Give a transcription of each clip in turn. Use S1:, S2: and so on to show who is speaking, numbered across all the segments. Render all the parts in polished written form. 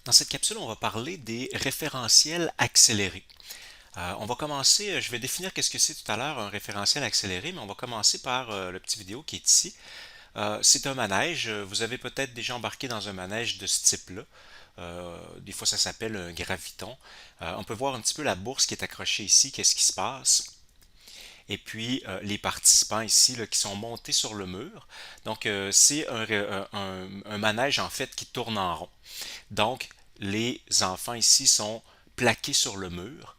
S1: Dans cette capsule, on va parler des référentiels accélérés. On va commencer, je vais définir qu'est-ce que c'est tout à l'heure un référentiel accéléré, mais on va commencer par le petit vidéo qui est ici. C'est un manège. Vous avez peut-être déjà embarqué dans un manège de ce type-là. Des fois, ça s'appelle un graviton. On peut voir un petit peu la bourse qui est accrochée ici, qu'est-ce qui se passe. Et puis, les participants ici là, qui sont montés sur le mur. Donc, c'est un manège en fait qui tourne en rond. Donc, les enfants ici sont plaqués sur le mur.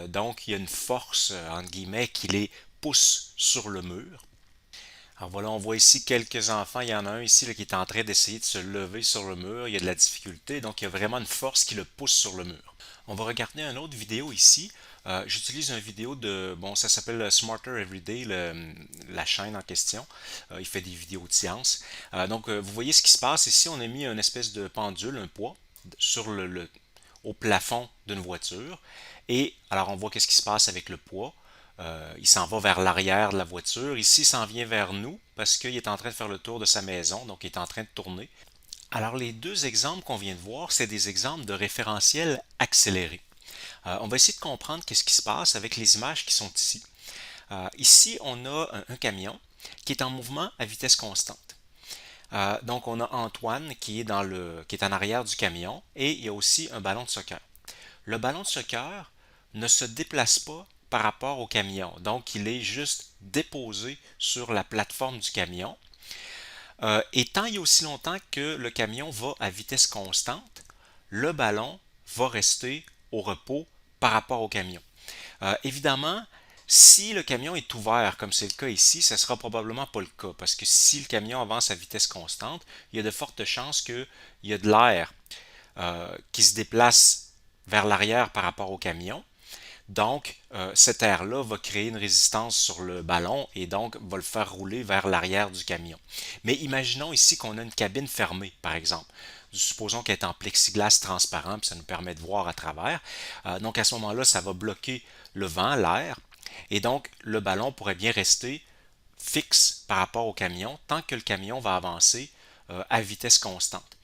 S1: Donc, il y a une force, entre guillemets, qui les pousse sur le mur. Alors voilà, on voit ici quelques enfants. Il y en a un ici là, qui est en train d'essayer de se lever sur le mur. Il y a de la difficulté, donc il y a vraiment une force qui le pousse sur le mur. On va regarder une autre vidéo ici. J'utilise une vidéo de, bon, ça s'appelle Smarter Everyday, la chaîne en question. Il fait des vidéos de science. Vous voyez ce qui se passe ici. On a mis une espèce de pendule, un poids, sur au plafond d'une voiture. Et alors, on voit qu'est-ce qui se passe avec le poids. Il s'en va vers l'arrière de la voiture. Ici, il s'en vient vers nous parce qu'il est en train de faire le tour de sa maison, donc il est en train de tourner. Alors, les deux exemples qu'on vient de voir, c'est des exemples de référentiels accélérés. On va essayer de comprendre qu'est-ce qui se passe avec les images qui sont ici. Ici, on a un camion qui est en mouvement à vitesse constante. Donc, on a Antoine qui est en arrière du camion et il y a aussi un ballon de soccer. Le ballon de soccer ne se déplace pas par rapport au camion. Donc, il est juste déposé sur la plateforme du camion. Et tant et aussi longtemps que le camion va à vitesse constante, le ballon va rester au repos par rapport au camion. Évidemment, si le camion est ouvert, comme c'est le cas ici, ce ne sera probablement pas le cas, parce que si le camion avance à vitesse constante, il y a de fortes chances qu'il y a de l'air qui se déplace vers l'arrière par rapport au camion. Donc, cet air-là va créer une résistance sur le ballon et donc va le faire rouler vers l'arrière du camion. Mais imaginons ici qu'on a une cabine fermée, par exemple. Supposons qu'elle est en plexiglas transparent, puis ça nous permet de voir à travers. Donc, à ce moment-là, ça va bloquer le vent, l'air, et donc le ballon pourrait bien rester fixe par rapport au camion tant que le camion va avancer à vitesse constante.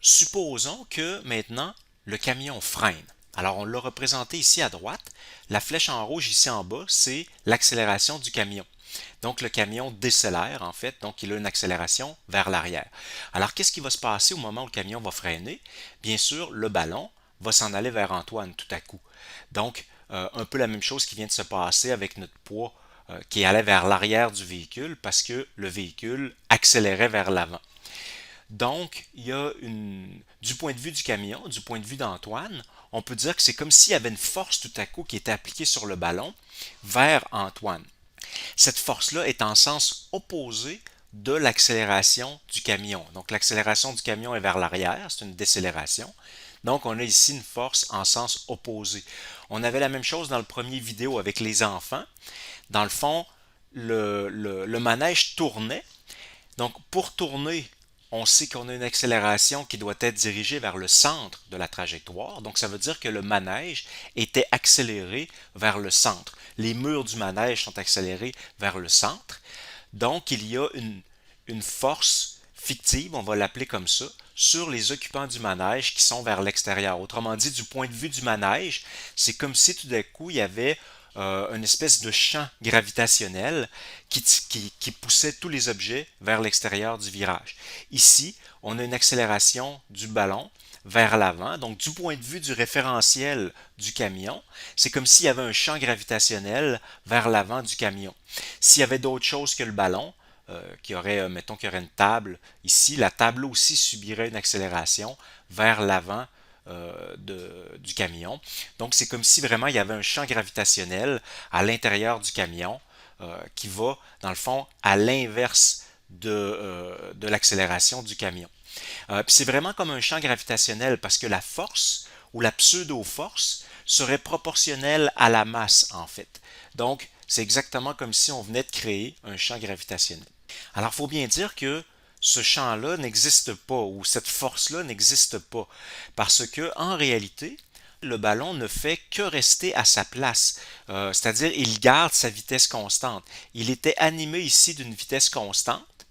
S1: Supposons que maintenant le camion freine. Alors on l'a représenté ici à droite. La flèche en rouge ici en bas, c'est l'accélération du camion. Donc le camion décélère en fait, donc il a une accélération vers l'arrière. Alors qu'est-ce qui va se passer au moment où le camion va freiner? Bien sûr, le ballon va s'en aller vers Antoine tout à coup. Donc un peu la même chose qui vient de se passer avec notre poids qui allait vers l'arrière du véhicule parce que le véhicule accélérait vers l'avant. Donc, du point de vue du camion, du point de vue d'Antoine, on peut dire que c'est comme s'il y avait une force tout à coup qui était appliquée sur le ballon vers Antoine. Cette force-là est en sens opposé de l'accélération du camion. Donc, l'accélération du camion est vers l'arrière, c'est une décélération. Donc, on a ici une force en sens opposé. On avait la même chose dans le premier vidéo avec les enfants. Dans le fond, le manège tournait, donc, pour tourner, on sait qu'on a une accélération qui doit être dirigée vers le centre de la trajectoire. Donc, ça veut dire que le manège était accéléré vers le centre. Les murs du manège sont accélérés vers le centre. Donc, il y a une force fictive, on va l'appeler comme ça, sur les occupants du manège qui sont vers l'extérieur. Autrement dit, du point de vue du manège, c'est comme si tout d'un coup, il y avait une espèce de champ gravitationnel qui poussait tous les objets vers l'extérieur du virage. Ici, on a une accélération du ballon vers l'avant. Donc, du point de vue du référentiel du camion, c'est comme s'il y avait un champ gravitationnel vers l'avant du camion. S'il y avait d'autres choses que le ballon, mettons qu'il y aurait une table ici, la table aussi subirait une accélération vers l'avant du camion. Donc, c'est comme si vraiment il y avait un champ gravitationnel à l'intérieur du camion qui va, dans le fond, à l'inverse de l'accélération du camion. Puis c'est vraiment comme un champ gravitationnel parce que la force ou la pseudo-force serait proportionnelle à la masse, en fait. Donc, c'est exactement comme si on venait de créer un champ gravitationnel. Alors, il faut bien dire que ce champ-là n'existe pas ou cette force-là n'existe pas parce que en réalité, le ballon ne fait que rester à sa place, c'est-à-dire il garde sa vitesse constante. Il était animé ici d'une vitesse constante,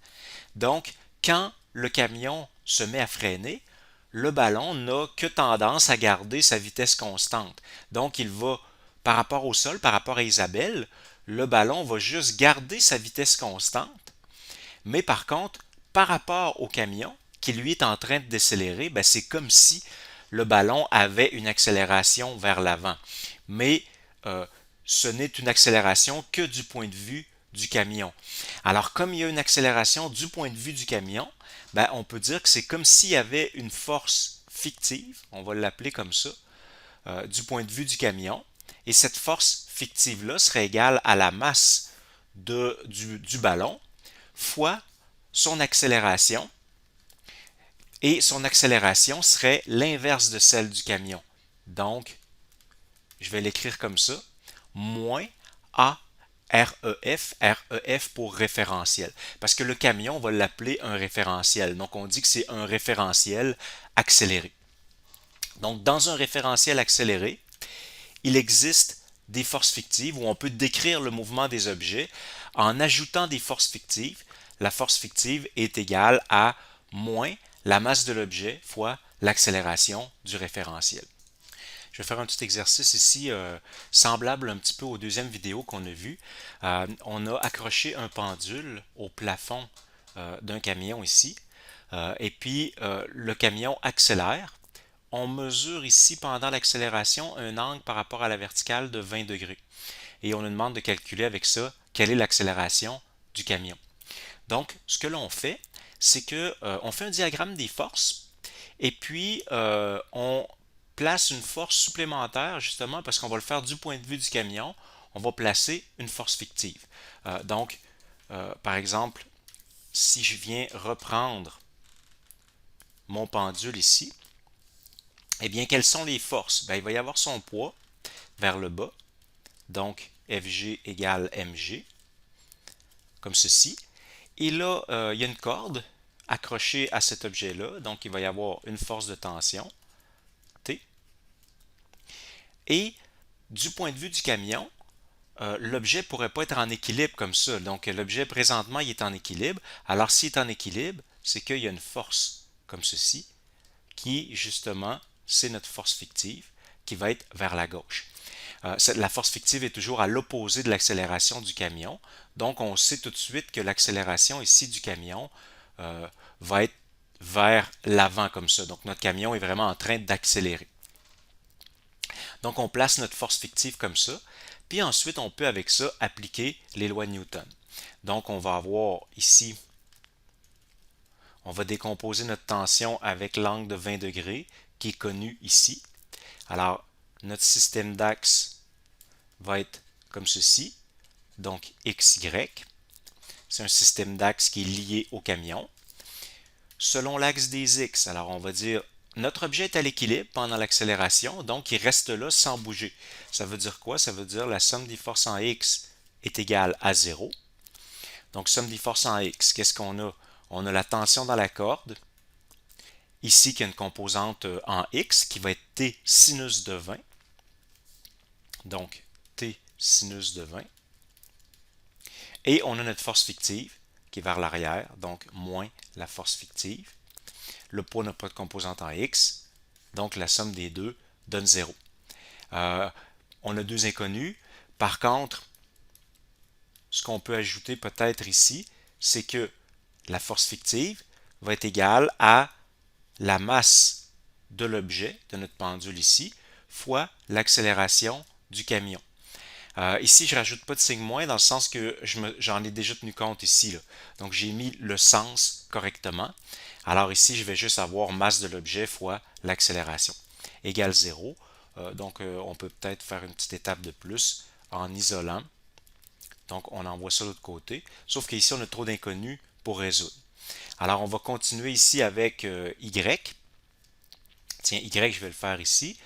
S1: donc quand le camion se met à freiner, le ballon n'a que tendance à garder sa vitesse constante. Donc, il va, par rapport au sol, par rapport à Isabelle, le ballon va juste garder sa vitesse constante, mais par contre, par rapport au camion, qui lui est en train de décélérer, ben c'est comme si le ballon avait une accélération vers l'avant. Mais euh, ce n'est une accélération que du point de vue du camion. Alors, comme il y a une accélération du point de vue du camion, ben, on peut dire que c'est comme s'il y avait une force fictive, on va l'appeler comme ça, du point de vue du camion. Et cette force fictive-là serait égale à la masse du ballon fois son accélération. Et son accélération serait l'inverse de celle du camion. Donc, je vais l'écrire comme ça, moins A REF pour référentiel. Parce que le camion, on va l'appeler un référentiel. Donc, on dit que c'est un référentiel accéléré. Donc, dans un référentiel accéléré, il existe des forces fictives où on peut décrire le mouvement des objets en ajoutant des forces fictives. La force fictive est égale à moins la masse de l'objet fois l'accélération du référentiel. Je vais faire un petit exercice ici semblable un petit peu aux deuxièmes vidéos qu'on a vues. On a accroché un pendule au plafond d'un camion ici. Et puis le camion accélère. On mesure ici pendant l'accélération un angle par rapport à la verticale de 20 degrés. Et on nous demande de calculer avec ça quelle est l'accélération du camion. Donc, ce que l'on fait, c'est que on fait un diagramme des forces et puis on place une force supplémentaire justement parce qu'on va le faire du point de vue du camion. On va placer une force fictive. Donc, par exemple, si je viens reprendre mon pendule ici, eh bien, quelles sont les forces? Bien, il va y avoir son poids vers le bas, donc FG égale MG, comme ceci. Et là, il y a une corde accrochée à cet objet-là, donc il va y avoir une force de tension, T. Et du point de vue du camion, l'objet ne pourrait pas être en équilibre comme ça. Donc l'objet présentement, il est en équilibre. Alors s'il est en équilibre, c'est qu'il y a une force comme ceci, qui justement, c'est notre force fictive, qui va être vers la gauche. La force fictive est toujours à l'opposé de l'accélération du camion. Donc, on sait tout de suite que l'accélération ici du camion va être vers l'avant comme ça. Donc, notre camion est vraiment en train d'accélérer. Donc, on place notre force fictive comme ça. Puis ensuite, on peut avec ça appliquer les lois de Newton. Donc, on va avoir ici, on va décomposer notre tension avec l'angle de 20 degrés qui est connu ici. Alors, notre système d'axe va être comme ceci, donc XY. C'est un système d'axe qui est lié au camion. Selon l'axe des X, alors on va dire notre objet est à l'équilibre pendant l'accélération, donc il reste là sans bouger. Ça veut dire quoi? Ça veut dire la somme des forces en X est égale à 0. Donc somme des forces en X, qu'est-ce qu'on a? On a la tension dans la corde, ici qui a une composante en X qui va être T sinus de 20. Donc T sinus de 20. Et on a notre force fictive qui est vers l'arrière, donc moins la force fictive. Le poids n'a pas de composante en X, donc la somme des deux donne 0. On a deux inconnus. Par contre, ce qu'on peut ajouter peut-être ici, c'est que la force fictive va être égale à la masse de l'objet, de notre pendule ici, fois l'accélération du camion. Ici, je ne rajoute pas de signe moins dans le sens que j'en ai déjà tenu compte ici, là. Donc, j'ai mis le sens correctement. Alors ici, je vais juste avoir masse de l'objet fois l'accélération égale 0. Donc, on peut peut-être faire une petite étape de plus en isolant. Donc, on envoie ça de l'autre côté. Sauf qu'ici, on a trop d'inconnus pour résoudre. Alors, on va continuer ici avec Y. Tiens, Y, je vais le faire ici.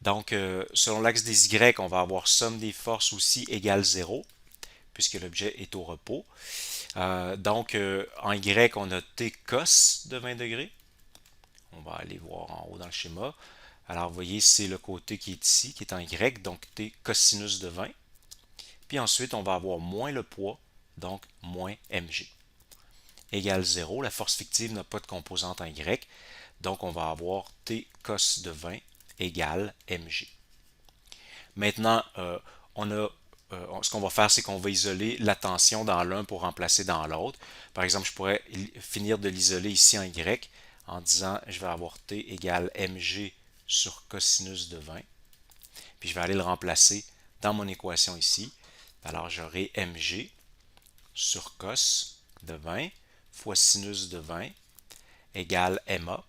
S1: Donc, selon l'axe des Y, on va avoir somme des forces aussi égale 0, puisque l'objet est au repos. Donc, en Y, on a T cos de 20 degrés. On va aller voir en haut dans le schéma. Alors, vous voyez, c'est le côté qui est ici, qui est en Y, donc T cosinus de 20. Puis ensuite, on va avoir moins le poids, donc moins mg. Égale 0. La force fictive n'a pas de composante en Y. Donc, on va avoir T cos de 20 égale mg. Maintenant, ce qu'on va faire, c'est qu'on va isoler la tension dans l'un pour remplacer dans l'autre. Par exemple, je pourrais finir de l'isoler ici en y en disant je vais avoir T égale mg sur cosinus de 20. Puis je vais aller le remplacer dans mon équation ici. Alors j'aurai mg sur cos de 20 fois sinus de 20 égale ma.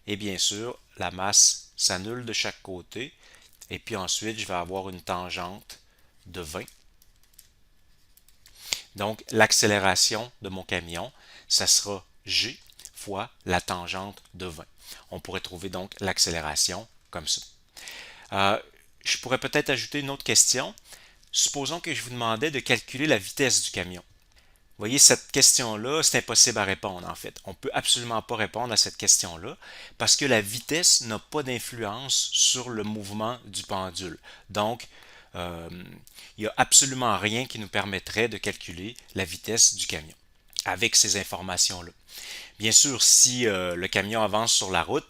S1: Et bien sûr, la masse s'annule de chaque côté. Et puis ensuite, je vais avoir une tangente de 20. Donc, l'accélération de mon camion, ça sera g fois la tangente de 20. On pourrait trouver donc l'accélération comme ça. Je pourrais peut-être ajouter une autre question. Supposons que je vous demandais de calculer la vitesse du camion. Vous voyez, cette question-là, c'est impossible à répondre en fait. On ne peut absolument pas répondre à cette question-là parce que la vitesse n'a pas d'influence sur le mouvement du pendule. Donc, il n'y a absolument rien qui nous permettrait de calculer la vitesse du camion avec ces informations-là. Bien sûr, si le camion avance sur la route,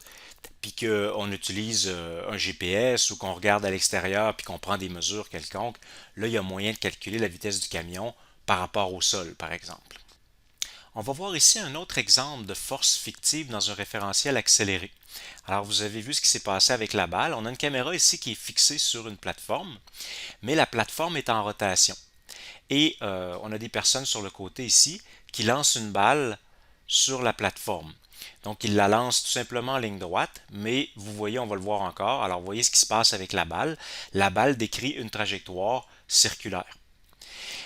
S1: puis qu'on utilise un GPS ou qu'on regarde à l'extérieur puis qu'on prend des mesures quelconques, là, il y a moyen de calculer la vitesse du camion par rapport au sol, par exemple. On va voir ici un autre exemple de force fictive dans un référentiel accéléré. Alors, vous avez vu ce qui s'est passé avec la balle. On a une caméra ici qui est fixée sur une plateforme, mais la plateforme est en rotation. Et on a des personnes sur le côté ici qui lancent une balle sur la plateforme. Donc, ils la lancent tout simplement en ligne droite, mais vous voyez, on va le voir encore. Alors, vous voyez ce qui se passe avec la balle. La balle décrit une trajectoire circulaire.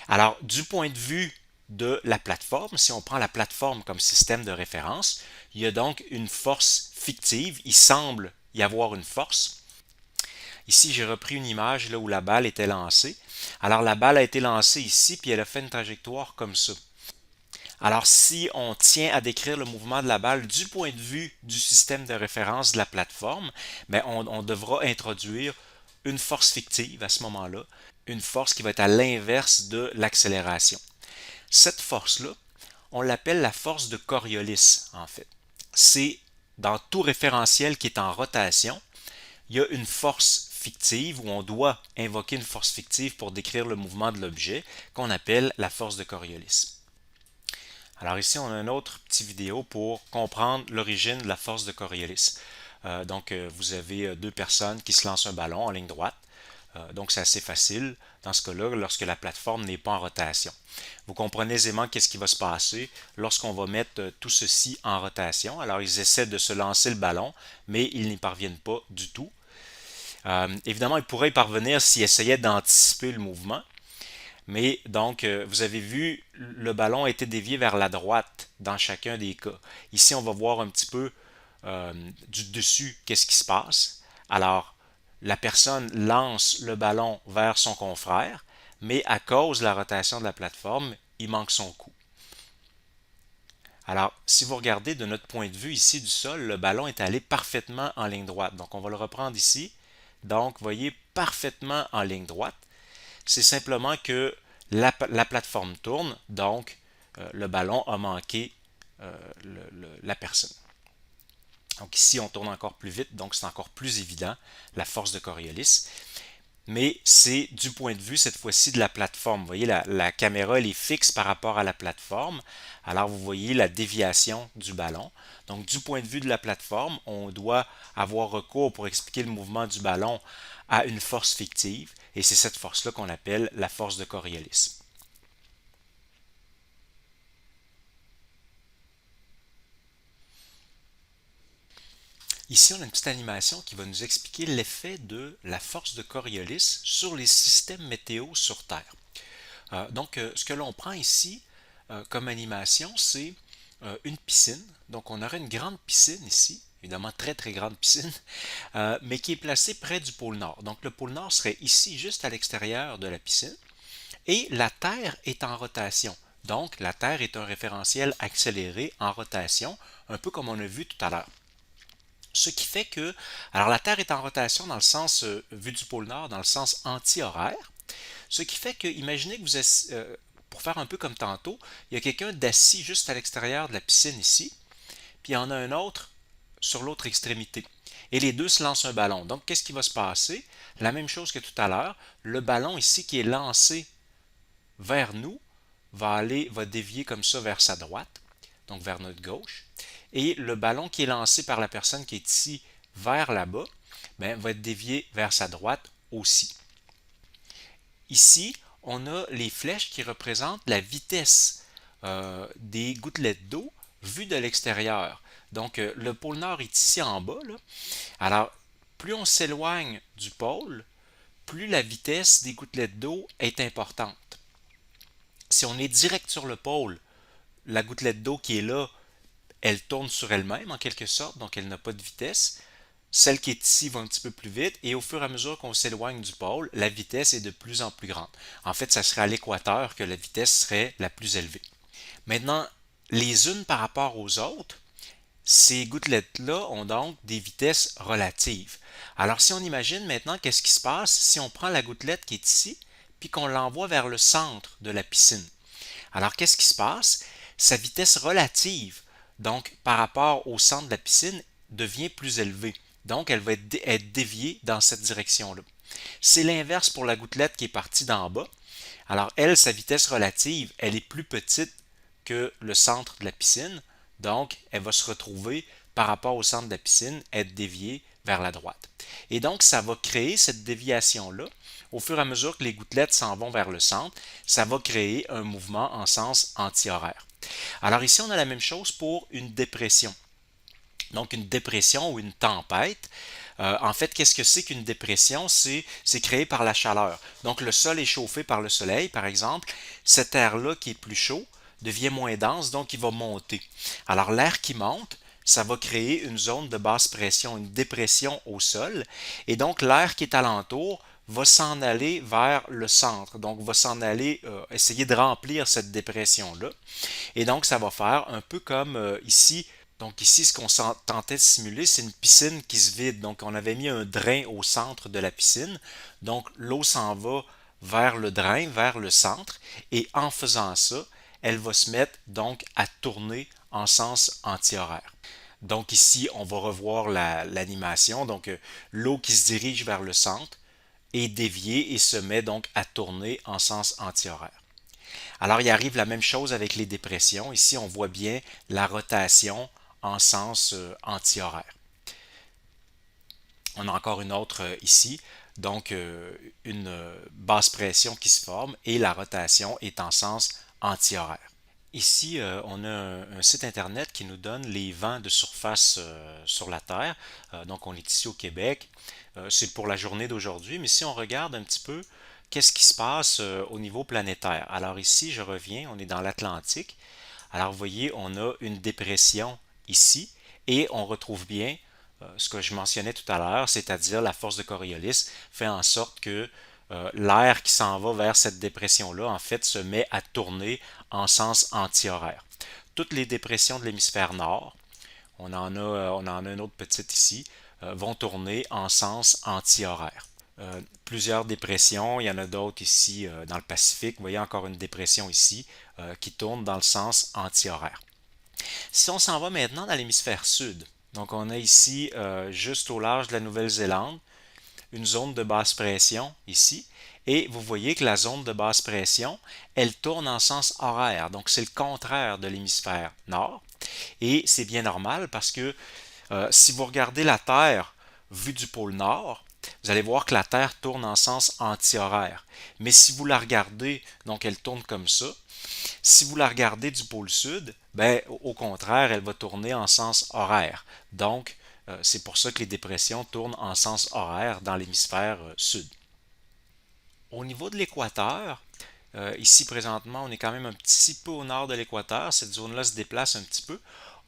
S1: Alors, du point de vue de la plateforme, si on prend la plateforme comme système de référence, il y a donc une force fictive. Il semble y avoir une force. Ici, j'ai repris une image là où la balle était lancée. Alors, la balle a été lancée ici, puis elle a fait une trajectoire comme ça. Alors, si on tient à décrire le mouvement de la balle du point de vue du système de référence de la plateforme, bien, on devra introduire une force fictive à ce moment-là, une force qui va être à l'inverse de l'accélération. Cette force-là, on l'appelle la force de Coriolis, en fait. C'est dans tout référentiel qui est en rotation, il y a une force fictive où on doit invoquer une force fictive pour décrire le mouvement de l'objet qu'on appelle la force de Coriolis. Alors ici, on a une autre petite vidéo pour comprendre l'origine de la force de Coriolis. Vous avez deux personnes qui se lancent un ballon en ligne droite. Donc, c'est assez facile dans ce cas-là lorsque la plateforme n'est pas en rotation. Vous comprenez aisément qu'est-ce qui va se passer lorsqu'on va mettre tout ceci en rotation. Alors, ils essaient de se lancer le ballon, mais ils n'y parviennent pas du tout. Évidemment, ils pourraient y parvenir s'ils essayaient d'anticiper le mouvement. Mais donc, vous avez vu, le ballon a été dévié vers la droite dans chacun des cas. Ici, on va voir un petit peu du dessus qu'est-ce qui se passe. Alors, la personne lance le ballon vers son confrère, mais à cause de la rotation de la plateforme, il manque son coup. Alors, si vous regardez de notre point de vue ici du sol, le ballon est allé parfaitement en ligne droite. Donc, on va le reprendre ici. Donc, vous voyez, parfaitement en ligne droite. C'est simplement que la plateforme tourne, donc le ballon a manqué la personne. Donc ici, on tourne encore plus vite, donc c'est encore plus évident, la force de Coriolis. Mais c'est du point de vue, cette fois-ci, de la plateforme. Vous voyez, la caméra, elle est fixe par rapport à la plateforme. Alors, vous voyez la déviation du ballon. Donc, du point de vue de la plateforme, on doit avoir recours pour expliquer le mouvement du ballon à une force fictive. Et c'est cette force-là qu'on appelle la force de Coriolis. Ici, on a une petite animation qui va nous expliquer l'effet de la force de Coriolis sur les systèmes météo sur Terre. Ce que l'on prend ici comme animation, c'est une piscine. Donc, on aurait une grande piscine ici, évidemment très très grande piscine, mais qui est placée près du pôle Nord. Donc, le pôle Nord serait ici, juste à l'extérieur de la piscine, et la Terre est en rotation. Donc, la Terre est un référentiel accéléré en rotation, un peu comme on a vu tout à l'heure. Ce qui fait que, alors la Terre est en rotation dans le sens, vu du pôle Nord, dans le sens anti-horaire. Ce qui fait que, imaginez que vous êtes, pour faire un peu comme tantôt, il y a quelqu'un d'assis juste à l'extérieur de la piscine ici, puis il y en a un autre sur l'autre extrémité. Et les deux se lancent un ballon. Donc, qu'est-ce qui va se passer? La même chose que tout à l'heure, le ballon ici qui est lancé vers nous va dévier comme ça vers sa droite, donc vers notre gauche. Et le ballon qui est lancé par la personne qui est ici vers là-bas, va être dévié vers sa droite aussi. Ici, on a les flèches qui représentent la vitesse des gouttelettes d'eau vues de l'extérieur. Donc, le pôle Nord est ici en bas, là. Alors, plus on s'éloigne du pôle, plus la vitesse des gouttelettes d'eau est importante. Si on est direct sur le pôle, la gouttelette d'eau qui est là, elle tourne sur elle-même en quelque sorte, donc elle n'a pas de vitesse. Celle qui est ici va un petit peu plus vite et au fur et à mesure qu'on s'éloigne du pôle, la vitesse est de plus en plus grande. En fait, ça serait à l'équateur que la vitesse serait la plus élevée. Maintenant, les unes par rapport aux autres, ces gouttelettes-là ont donc des vitesses relatives. Alors, si on imagine maintenant qu'est-ce qui se passe si on prend la gouttelette qui est ici, puis qu'on l'envoie vers le centre de la piscine. Alors, qu'est-ce qui se passe? Sa vitesse relative, donc par rapport au centre de la piscine, devient plus élevée. Donc, elle va être déviée dans cette direction-là. C'est l'inverse pour la gouttelette qui est partie d'en bas. Alors, elle, sa vitesse relative, elle est plus petite que le centre de la piscine. Donc, elle va se retrouver par rapport au centre de la piscine, être déviée vers la droite. Et donc, ça va créer cette déviation-là. Au fur et à mesure que les gouttelettes s'en vont vers le centre, ça va créer un mouvement en sens antihoraire. Alors ici, on a la même chose pour une dépression. Donc, une dépression ou une tempête. En fait, qu'est-ce que c'est qu'une dépression? C'est créé par la chaleur. Donc, le sol est chauffé par le soleil, par exemple. Cet air-là qui est plus chaud devient moins dense, donc il va monter. Alors, l'air qui monte, ça va créer une zone de basse pression, une dépression au sol. Et donc, l'air qui est alentour va s'en aller vers le centre. Donc, va s'en aller essayer de remplir cette dépression-là. Et donc, ça va faire un peu comme ici. Donc ici, ce qu'on tentait de simuler, c'est une piscine qui se vide. Donc on avait mis un drain au centre de la piscine. Donc l'eau s'en va vers le drain, vers le centre. Et en faisant ça, elle va se mettre donc à tourner en sens antihoraire. Donc ici, on va revoir l'animation. Donc l'eau qui se dirige vers le centre est déviée et se met donc à tourner en sens antihoraire. Alors, il arrive la même chose avec les dépressions. Ici, on voit bien la rotation en sens antihoraire. On a encore une autre ici, donc une basse pression qui se forme et la rotation est en sens antihoraire. Ici, on a un site internet qui nous donne les vents de surface sur la Terre. Donc, on est ici au Québec. C'est pour la journée d'aujourd'hui, mais si on regarde un petit peu, qu'est-ce qui se passe au niveau planétaire? Alors ici, je reviens, on est dans l'Atlantique. Alors, vous voyez, on a une dépression ici et on retrouve bien ce que je mentionnais tout à l'heure, c'est-à-dire la force de Coriolis fait en sorte que l'air qui s'en va vers cette dépression-là, en fait, se met à tourner en sens antihoraire. Toutes les dépressions de l'hémisphère nord, on en a une autre petite ici, vont tourner en sens antihoraire. Plusieurs dépressions, il y en a d'autres ici dans le Pacifique. Vous voyez encore une dépression ici qui tourne dans le sens antihoraire. Si on s'en va maintenant dans l'hémisphère sud, donc on a ici juste au large de la Nouvelle-Zélande, une zone de basse pression ici, et vous voyez que la zone de basse pression, elle tourne en sens horaire, donc c'est le contraire de l'hémisphère nord, et c'est bien normal parce que si vous regardez la Terre vue du pôle nord, vous allez voir que la Terre tourne en sens antihoraire. Mais si vous la regardez, donc elle tourne comme ça, si vous la regardez du pôle sud, ben, au contraire, elle va tourner en sens horaire. Donc, c'est pour ça que les dépressions tournent en sens horaire dans l'hémisphère sud. Au niveau de l'équateur, ici présentement, on est quand même un petit peu au nord de l'équateur. Cette zone-là se déplace un petit peu.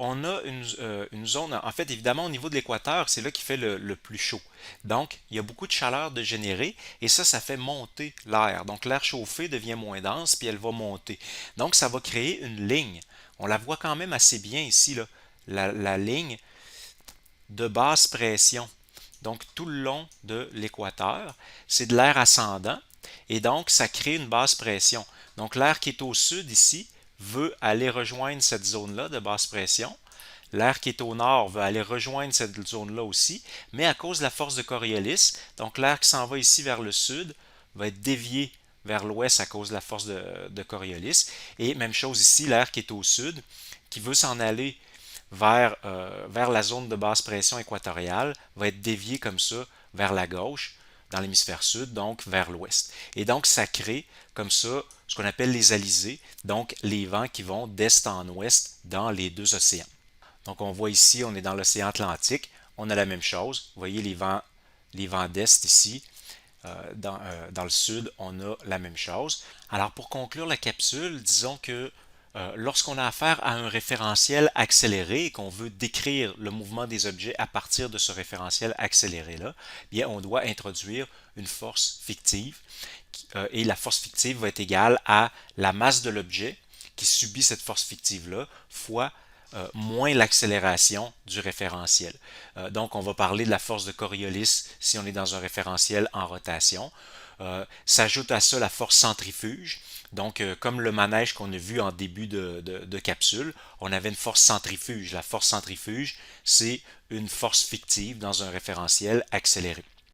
S1: On a une zone, en fait, évidemment, au niveau de l'équateur, c'est là qu'il fait le plus chaud. Donc, il y a beaucoup de chaleur de générer et ça fait monter l'air. Donc, l'air chauffé devient moins dense puis elle va monter. Donc, ça va créer une ligne. On la voit quand même assez bien ici, là, la ligne de basse pression. Donc, tout le long de l'équateur, c'est de l'air ascendant et donc ça crée une basse pression. Donc, l'air qui est au sud ici veut aller rejoindre cette zone-là de basse pression. L'air qui est au nord va aller rejoindre cette zone-là aussi, mais à cause de la force de Coriolis, donc l'air qui s'en va ici vers le sud va être dévié vers l'ouest à cause de la force de Coriolis. Et même chose ici, l'air qui est au sud, qui veut s'en aller vers la zone de basse pression équatoriale, va être dévié comme ça vers la gauche, dans l'hémisphère sud, donc vers l'ouest. Et donc, ça crée comme ça ce qu'on appelle les alizés, donc les vents qui vont d'est en ouest dans les deux océans. Donc, on voit ici, on est dans l'océan Atlantique, on a la même chose. Vous voyez les vents d'est ici, dans le sud, on a la même chose. Alors, pour conclure la capsule, disons que lorsqu'on a affaire à un référentiel accéléré et qu'on veut décrire le mouvement des objets à partir de ce référentiel accéléré-là, bien, on doit introduire une force fictive et la force fictive va être égale à la masse de l'objet qui subit cette force fictive-là fois moins l'accélération du référentiel. Donc, on va parler de la force de Coriolis si on est dans un référentiel en rotation. S'ajoute à ça la force centrifuge. Donc, comme le manège qu'on a vu en début de capsule, on avait une force centrifuge. La force centrifuge, c'est une force fictive dans un référentiel accéléré.